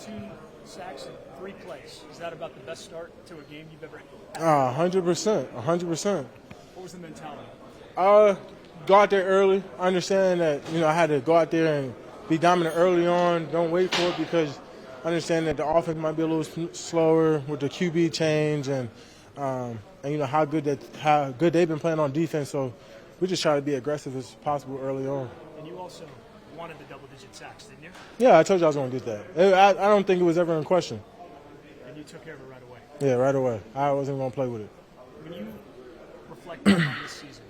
14 sacks in 3 plays. Is that about the best start to a game you've ever had? 100%, 100%. What was the mentality? Go out there early. I understand that, I had to go out there and be dominant early on. Don't wait for it because I understand that the offense might be a little slower with the QB change and how good they've been playing on defense. So we just try to be aggressive as possible early on. And you also wanted the double-digit sacks, didn't you? Yeah, I told you I was going to get that. I don't think it was ever in question. And you took care of it right away. Yeah, right away. I wasn't going to play with it. When you reflect on this season,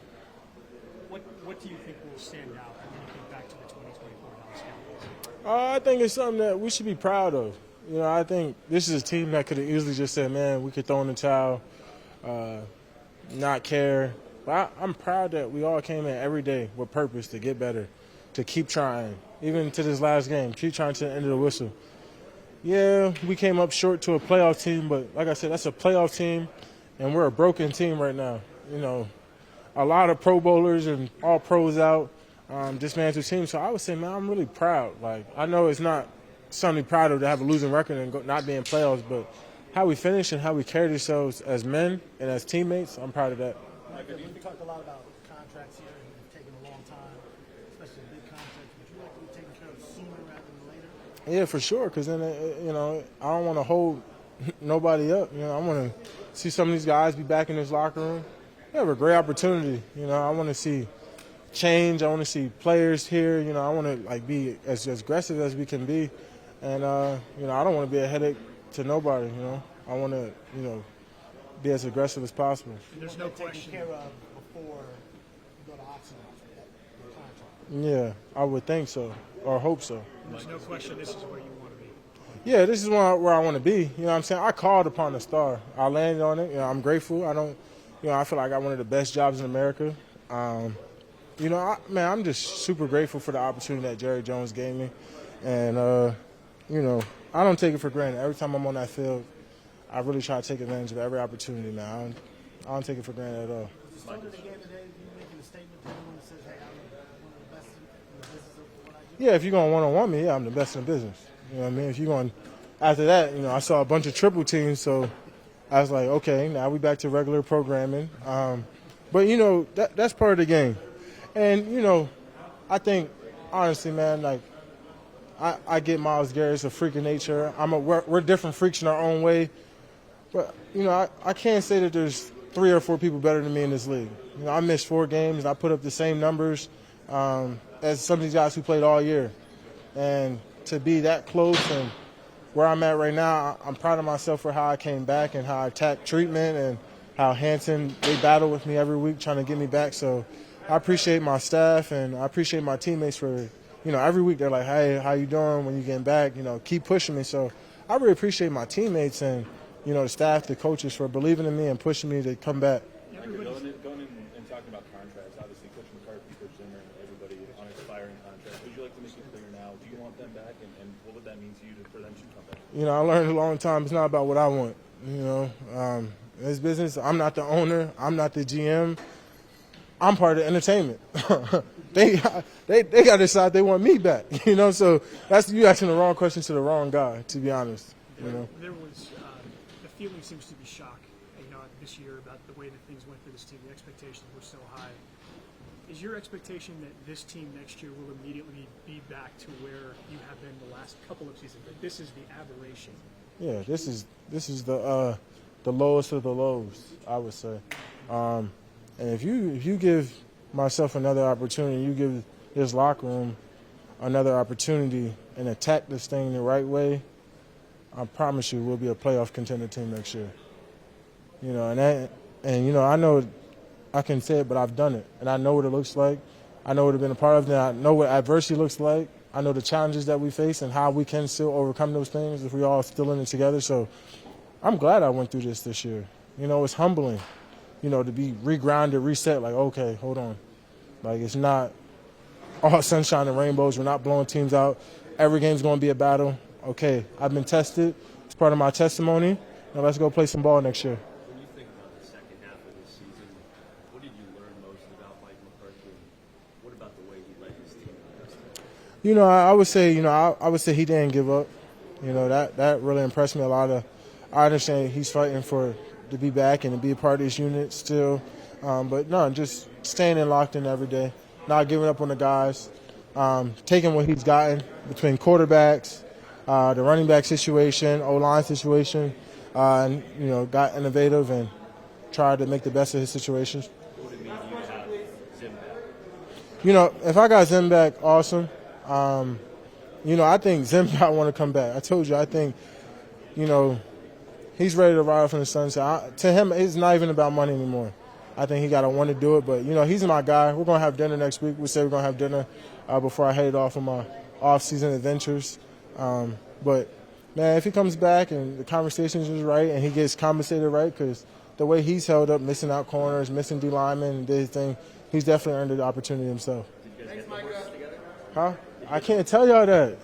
what do you think will stand out when you think back to the 2024 Dallas Cowboys? I think it's something that we should be proud of. I think this is a team that could have easily just said, man, we could throw in the towel, not care. But I'm proud that we all came in every day with purpose to get better, to keep trying, even to this last game, keep trying to the end of the whistle. Yeah, we came up short to a playoff team, but like I said, that's a playoff team, and we're a broken team right now. A lot of Pro Bowlers and all pros out, dismantled team. So I would say, man, I'm really proud. Like, I know it's not something proud of to have a losing record and not be in playoffs, but how we finish and how we carried ourselves as men and as teammates, I'm proud of that. We talked a lot about contracts here and it's taking a long time, especially big contracts. Would you like to be taken care of sooner rather than later? Yeah, for sure, because then, I don't want to hold nobody up. I want to see some of these guys be back in this locker room. We have a great opportunity. I want to see change. I want to see players here. I want to be as aggressive as we can be, and I don't want to be a headache to nobody. I want to be as aggressive as possible. There's no question. Care of before you go to auction after that contract. Yeah, I would think so or hope so. There's no question. This is where you want to be. Yeah, this is where I want to be. What I'm saying? I called upon the star. I landed on it. I'm grateful. I feel like I got one of the best jobs in America. I'm just super grateful for the opportunity that Jerry Jones gave me. And, I don't take it for granted. Every time I'm on that field, I really try to take advantage of every opportunity, man. I don't take it for granted at all. Start of the game today, you making a statement to anyone that says, hey, I'm one of the best in the business of what I do? Yeah, if you're going one-on-one me, I'm the best in business. You know what I mean? If you're going after that, I saw a bunch of triple teams, so I was like, okay, now we back to regular programming. But, that's part of the game. And, I think, honestly, man, I get Myles Garrett's a freak of nature. We're different freaks in our own way. But, I can't say that there's 3 or 4 people better than me in this league. I missed 4 games, and I put up the same numbers as some of these guys who played all year. And to be that close and where I'm at right now, I'm proud of myself for how I came back and how I attacked treatment and how Hanson, they battle with me every week trying to get me back. So I appreciate my staff and I appreciate my teammates for, every week they're like, hey, how you doing when you getting back? Keep pushing me. So I really appreciate my teammates and, the staff, the coaches for believing in me and pushing me to come back. Going in and talking about contracts, obviously Coach McCarthy, Coach Zimmer, and everybody on expiring contracts. Would you like to make it clear now? Do you want them back, and what would that mean to you for them to come back? I learned a long time it's not about what I want. In this business, I'm not the owner. I'm not the GM. I'm part of the entertainment. they got to decide they want me back. So that's you asking the wrong question to the wrong guy, to be honest. There was the feeling seems to be shock, this year about the way that things went for this team. The expectations were so high. Is your expectation that this team next year will immediately be back to where you have been the last couple of seasons? That this is the aberration? Yeah, this is the lowest of the lows, I would say. And if you give myself another opportunity, you give this locker room another opportunity and attack this thing the right way, I promise you we'll be a playoff contender team next year. I know I can say it, but I've done it, and I know what it looks like. I know what I've been a part of, and I know what adversity looks like. I know the challenges that we face and how we can still overcome those things if we all still in it together. So I'm glad I went through this year. It's humbling, to be regrounded, reset, like, okay, hold on. Like, it's not all sunshine and rainbows. We're not blowing teams out. Every game's going to be a battle. Okay, I've been tested. It's part of my testimony. Now let's go play some ball next year. When you think about the second half of this season, what did you learn most about Mike McCarthy? What about the way he led his team? I would say he didn't give up. You know, that really impressed me a lot. I understand he's fighting to be back and to be a part of this unit still. But no, just staying in locked in every day, not giving up on the guys, taking what he's gotten between quarterbacks, the running back situation, O-line situation, and, you know, got innovative and tried to make the best of his situations. What would it mean to you to have Zim back? You know, if I got Zim back, awesome. You know, I think Zim might want to come back. I told you, I think, you know, he's ready to ride from the sunset. To him, it's not even about money anymore. I think he got to want to do it. But, you know, he's my guy. We're going to have dinner next week. We said we're going to have dinner before I head off on my off-season adventures. But, man, if he comes back and the conversation is right and he gets compensated right, because the way he's held up, missing out corners, missing D linemen, and did his thing, he's definitely earned the opportunity himself. Did you guys get the horse together? Huh? I can't tell y'all that.